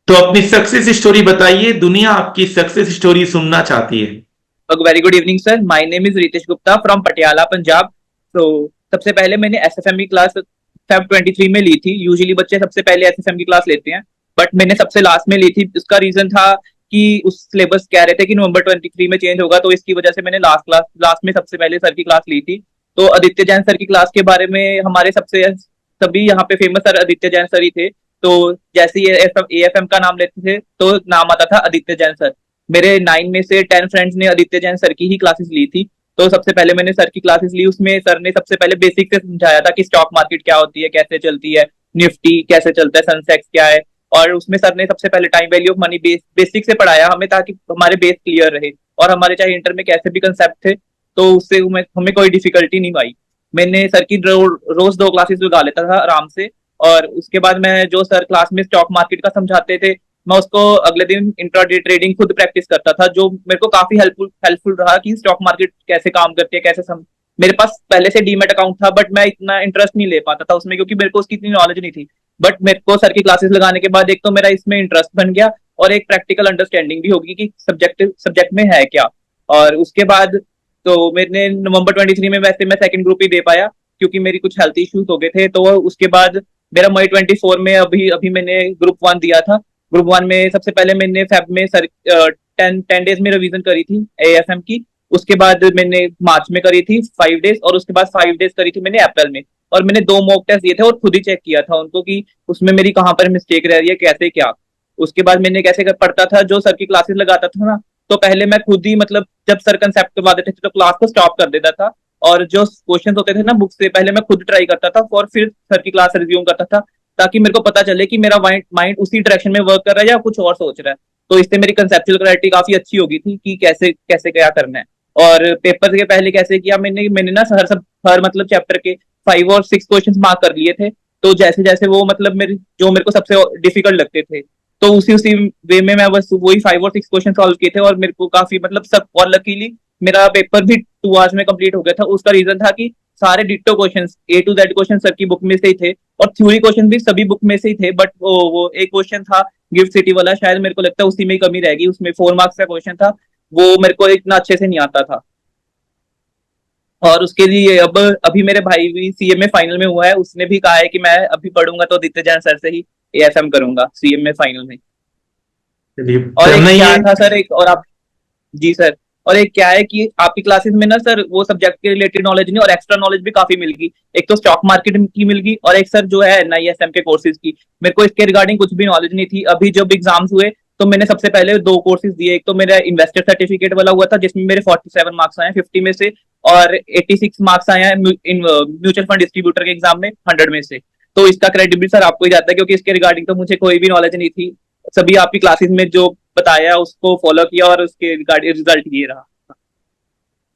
तो अपनी success story बताइए, दुनिया आपकी सक्सेस स्टोरी सुनना चाहती है। Very good evening sir, my name is Ritesh Gupta from Patiala Punjab. तो सबसे पहले मैंने एसएफएम की क्लास फेब 23 में ली थी। यूजुअली बच्चे सबसे पहले एसएफएम की क्लास लेते हैं, बट मैंने सबसे लास्ट में ली थी। इसका रीजन था कि उस सिलेबस कह रहे थे कि नवंबर 23 में चेंज होगा, तो इसकी वजह से मैंने लास्ट में सबसे पहले सर की क्लास ली थी। तो आदित्य जैन सर की क्लास के बारे में हमारे सबसे सभी यहाँ पे famous sir Aditya Jain sir ही थे। तो जैसे ही एएफएम का नाम लेते थे तो नाम आता था आदित्य जैन सर। मेरे 9 में से 10 फ्रेंड्स ने आदित्य जैन सर की ही क्लासेस ली थी। तो सबसे पहले मैंने सर की क्लासेस ली, उसमें सर ने सबसे पहले बेसिक से समझाया था कि स्टॉक मार्केट क्या होती है, कैसे चलती है, निफ्टी कैसे चलता है, सेंसेक्स क्या है। और उसमें सर ने सबसे पहले time value of money basic से पढ़ाया हमें, ताकि हमारे बेस क्लियर रहे और हमारे चाहे इंटर में कैसे भी कंसेप्ट थे तो उससे हमें कोई डिफिकल्टी नहीं आई। मैंने सर की रोज 2 क्लासेस लगा लेता था आराम से। और उसके बाद मैं जो सर क्लास में स्टॉक मार्केट का समझाते थे, मैं उसको अगले दिन इंट्राडे ट्रेडिंग खुद प्रैक्टिस करता था, जो मेरे को काफी हेल्पफुल रहा कि स्टॉक मार्केट कैसे काम करती है, मेरे पास पहले से डीमेट अकाउंट था, बट मैं इतना इंटरेस्ट नहीं ले पाता था उसमें, क्योंकि मेरे को उसकी इतनी नॉलेज नहीं थी। बट मेरे को सर की क्लासेस लगाने के बाद एक तो मेरा इसमें इंटरेस्ट बन गया, और एक प्रैक्टिकल अंडरस्टैंडिंग भी होगी कि सब्जेक्ट में है क्या। और उसके बाद तो मैंने नवंबर 23 में वैसे मैं सेकंड ग्रुप ही दे पाया, क्योंकि मेरी कुछ हेल्थ इश्यूज हो गए थे। तो उसके बाद मेरा मई 24 में अभी अभी मैंने ग्रुप 1 दिया था। ग्रुप 1 में सबसे पहले मैंने फेब में सर 10 डेज में रिवीजन करी थी एएफएम की। उसके बाद मैंने मार्च में करी थी 5 डेज, और उसके बाद 5 डेज करी थी मैंने अप्रैल में। और मैंने 2 मॉक टेस्ट दिए थे और खुद ही चेक किया था उनको कि उसमें मेरी कहाँ पर मिस्टेक रह रही है, कैसे क्या। उसके बाद मैंने कैसे पढ़ता था, जो सर की क्लासेस लगाता था ना, तो पहले मैं खुद ही मतलब जब सर कंसेप्ट करवा देते थे तो क्लास को स्टॉप कर देता था, और जो क्वेश्चन होते थे ना बुक से, पहले मैं खुद ट्राई करता था और फिर सर की क्लास रिज्यूम करता था, ताकि मेरे को पता चले कि मेरा माइंड उसी डायरेक्शन में वर्क कर रहा है या कुछ और सोच रहा है। तो इससे मेरी कंसेप्चुअल क्लैरिटी काफी अच्छी होगी थी कि कैसे कैसे क्या करना है। और पेपर के पहले कैसे किया, मैंने मैंने ना हर मतलब चैप्टर के 5 और 6 क्वेश्चन मार्क कर लिए थे। तो जैसे जैसे वो मतलब मेरे को सबसे डिफिकल्ट लगते थे, तो उसी उसी वे में मैं बस वही 5 और 6 क्वेश्चन सॉल्व किए थे, और मेरे को काफी मतलब सब, और लकीली मेरा पेपर भी 2 आवर्स में कंप्लीट हो गया था। उसका रीजन था कि सारे ditto questions A to Z question sir की बुक में से ही थे, और थ्योरी क्वेश्चन भी सभी बुक में से ही थे। बट वो एक क्वेश्चन था गिफ्ट सिटी वाला, शायद मेरे को लगता है उसी में ही कमी रहेगी, उसमें 4 मार्क्स का क्वेश्चन था, वो मेरे को इतना अच्छे से नहीं आता था। और उसके लिए अब अभी मेरे भाई भी सीए में फाइनल में हुआ है, उसने भी कहा है कि मैं अभी पढ़ूंगा तो आदित्य जैन सर से ही एएफएम करूंगा सीए में फाइनल में। चलिए, और करना एक ही क्या है। था सर, एक और आप। जी सर। और एक क्या है कि आपकी क्लासेस में ना सर वो सब्जेक्ट के रिलेटेड नॉलेज नहीं और एक्स्ट्रा नॉलेज भी काफी मिल गई। एक तो स्टॉक मार्केट की मिल गई, और एक सर जो है एनआईएसएम के कोर्सेज की। मेरे को इसके रिगार्डिंग कुछ भी नॉलेज नहीं थी। अभी जब एग्जाम्स हुए तो मैंने सबसे पहले 2 कोर्सेज दिए। एक तो मेरा इन्वेस्टर सर्टिफिकेट वाला हुआ था, जिसमें मेरे 47 मार्क्स आए हैं 50 में से, और 86 मार्क्स आए हैं म्यूचुअल फंड डिस्ट्रीब्यूटर के एग्जाम में 100 में से। तो इसका क्रेडिट भी सर आपको ही जाता है, क्योंकि इसके रिगार्डिंग तो मुझे कोई भी नॉलेज नहीं थी। सभी आपकी क्लासेस में जो बताया उसको फॉलो किया, और उसके रिगार्डिंग रिजल्ट ये रहा।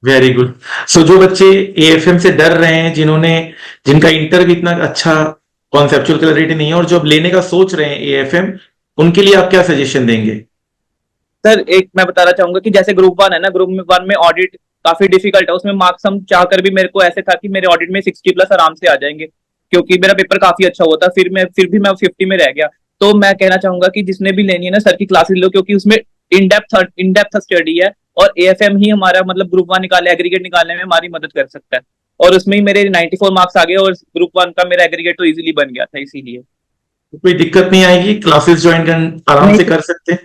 Very good. सो जो बच्चे एएफएम से डर रहे हैं, जिनका इंटर भी इतना अच्छा कॉन्सेप्चुअल क्लैरिटी नहीं है, और जो अब लेने का सोच रहे हैं एएफएम, उनके लिए आप क्या सजेशन देंगे? सर एक मैं बताना चाहूंगा कि जैसे ग्रुप 1 है ना, ग्रुप 1 में ऑडिट काफी डिफिकल्ट है। उसमें मार्क्स हम चाहकर भी, मेरे को ऐसे था कि मेरे ऑडिट में 60+ आराम से आ जाएंगे, क्योंकि मेरा पेपर काफी अच्छा हुआ था। फिर भी मैं 50 में रह गया। तो मैं कहना चाहूंगा कि जिसने भी लेनी है ना सर की क्लासेस लो, क्योंकि उसमें इन डेप्थ स्टडी है, और एएफएम ही हमारा मतलब ग्रुप 1 निकाले, एग्रीगेट निकालने में हमारी मदद कर सकता है। और उसमें ही मेरे 94 मार्क्स आ गए, और ग्रुप 1 का मेरा एग्रीगेट तो इजिली बन गया था इसीलिए। तो कोई दिक्कत नहीं आएगी, क्लासेस ज्वाइन कर आराम से नहीं कर सकते हैं।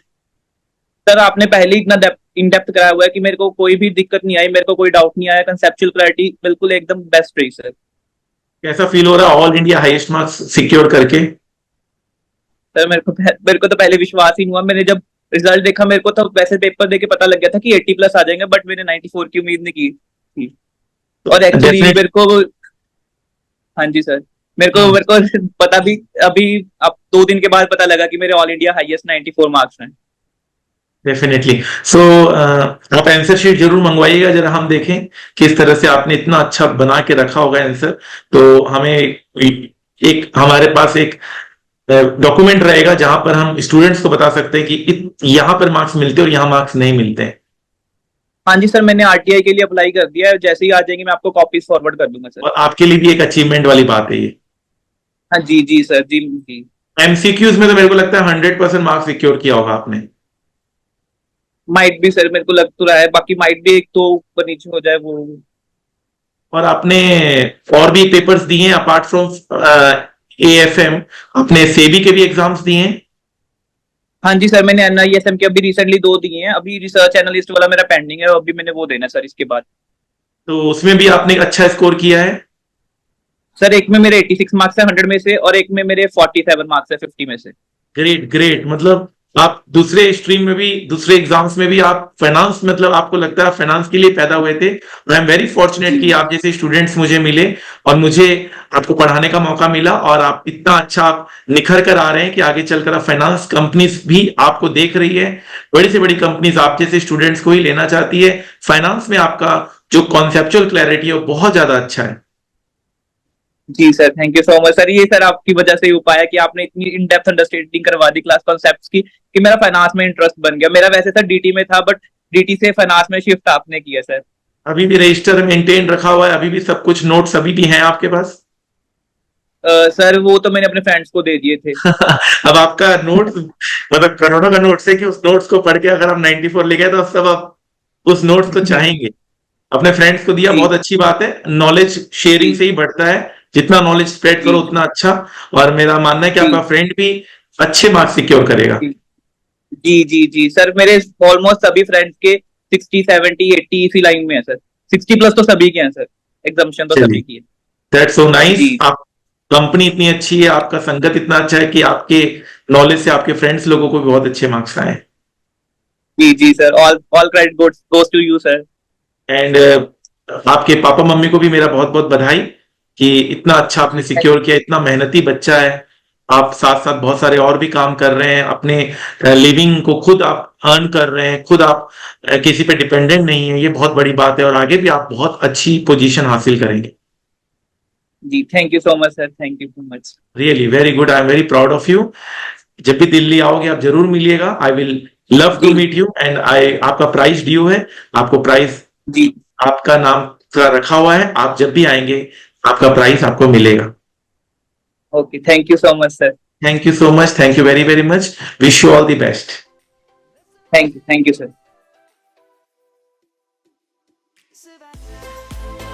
सर, आपने पहले ही इतना इन डेप्थ कराया हुआ है कि मेरे को कोई भी दिक्कत नहीं आई, मेरे को कोई डाउट नहीं आया। कंसेप्चुअल क्लैरिटी बिल्कुल एकदम बेस्ट रही सर। कैसा फील हो रहा है all India highest marks secure करके? सर मेरे को तो पहले विश्वास ही नहीं हुआ। मैंने जब रिजल्ट देखा, मेरे को तो वैसे पेपर देके पता लग गया था कि 80+ आ जाएंगे, बट मैंने 94 की उम्मीद नहीं की थी। तो और एक्चुअली डेफिनेट मेरे को, हाँ जी सर, मेरे को पता भी अभी अब 2 दिन के बाद पता लगा कि मेरे ऑल इंडिया हाईएस्ट 94 मार्क्स हैं। डेफिनेटली। सो आप आंसर शीट जरूर मंगवाइएगा, जरा हम देखें किस तरह से आपने इतना अच्छा बना के रखा होगा आंसर। तो हमें एक हमारे पास एक डॉक्यूमेंट रहेगा जहां पर हम स्टूडेंट्स को बता सकते हैं कि यहां पर मार्क्स मिलते हैं और यहां मार्क्स नहीं मिलते हैं। हाँ जी सर, मैंने आरटीआई के लिए अप्लाई कर दिया है। जैसे ही आ जाएंगे मैं आपको कॉपीज फॉरवर्ड कर दूंगा सर। और आपके लिए भी एक अचीवमेंट वाली बात है ये। हाँ जी जी सर, जी जी। एमसीक्यूज में तो मेरे को लगता है 100% मार्क्स सिक्योर किया होगा आपने। माइट भी सर, मेरे को लग तो रहा है, बाकी माइट भी एक तो ऊपर नीचे हो जाए वो। और आपने और भी पेपर्स दिए हैं अपार्ट फ्रॉम एएफएम? आपने सेबी के भी एग्जाम्स दिए हैं? हाँ जी सर, मैंने एनआईएसएम के अभी रिसेंटली 2 दिए हैं, अभी रिसर्च एनालिस्ट वाला मेरा पेंडिंग है, अभी मैंने वो देना है सर इसके बाद। तो उसमें भी आपने अच्छा स्कोर किया है? सर एक में मेरे 86 मार्क्स है 100 में से, और एक में मेरे 47 मार्क्स है 50 में से। Great great. मतलब आप दूसरे स्ट्रीम में भी, दूसरे एग्जाम्स में भी आप फाइनेंस, मतलब आपको लगता है फाइनेंस के लिए पैदा हुए थे। आई एम वेरी फॉर्चुनेट कि जी आप जैसे स्टूडेंट्स मुझे मिले और मुझे आपको पढ़ाने का मौका मिला, और आप इतना अच्छा आप निखर कर आ रहे हैं कि आगे चलकर फाइनेंस कंपनीज भी आपको देख रही है। बड़ी से बड़ी कंपनीज आप जैसे स्टूडेंट्स को ही लेना चाहती है। फाइनेंस में आपका जो कॉन्सेप्चुअल क्लैरिटी है वो बहुत ज्यादा अच्छा है। जी sir, thank you so much sir, ये सर आपकी वजह से ही हो पाया कि आपने इतनी इन डेप्थ अंडरस्टैंडिंग करवा दी क्लास कॉन्सेप्ट्स की कि मेरा फाइनेंस में इंटरेस्ट बन गया। मेरा वैसे सर डीटी में था, बट डीटी से फाइनेंस में शिफ्ट आपने किया सर। अभी भी रजिस्टर मेंटेन रखा हुआ है? अभी भी सब कुछ नोट्स अभी भी हैं आपके पास? सर वो तो मैंने अपने फ्रेंड्स को दे दिए थे। अब आपका नोट्स मतलब करोड़ों का नोट्स है कि उस नोट्स को पढ़ के अगर आप 94 ले गए तो सब आप उस नोट्स को चाहेंगे। अपने फ्रेंड्स को दिया, जी बहुत अच्छी बात है। नॉलेज जी शेयरिंग से ही बढ़ता है। जितना नॉलेज स्प्रेड जी करो उतना अच्छा। और मेरा मानना है कि आपका जी फ्रेंड भी अच्छे मार्क्स सिक्योर करेगा। जी जी जी जी सर, मेरे ऑलमोस्ट सभी फ्रेंड्स के 60 70 80 इसी लाइन में है सर। 60 प्लस तो सभी के हैं सर, एग्जाम्शन तो चलिए, सभी की है। That's so nice. जी आप कंपनी इतनी अच्छी है, आपका संगत इतना अच्छा है कि आपके नॉलेज से आपके फ्रेंड्स लोगों को भी बहुत अच्छे मार्क्स आए। जी जी sir, all credit goes to you sir. And आपके पापा मम्मी को भी मेरा बहुत बहुत बधाई कि इतना अच्छा आपने जी सिक्योर किया। इतना मेहनती बच्चा है। आप साथ साथ बहुत सारे और भी काम कर रहे हैं, अपने लिविंग को खुद आप अर्न कर रहे हैं, खुद आप किसी पे डिपेंडेंट नहीं है। ये बहुत बड़ी बात है और आगे भी आप बहुत अच्छी पोजीशन हासिल करेंगे। जी thank you so much sir, thank you so much. Really very good, I am very proud of you. जब भी दिल्ली आओगे आप जरूर मिलिएगा। आई विल लव टू जी मीट यू। एंड आई, आपका प्राइस ड्यू है। आपको प्राइस, जी आपका नाम का रखा हुआ है। आप जब भी आएंगे आपका प्राइस आपको मिलेगा। Okay, thank you so much sir. Thank you so much. Thank you very very much. Wish you all the best. Thank you sir. survive.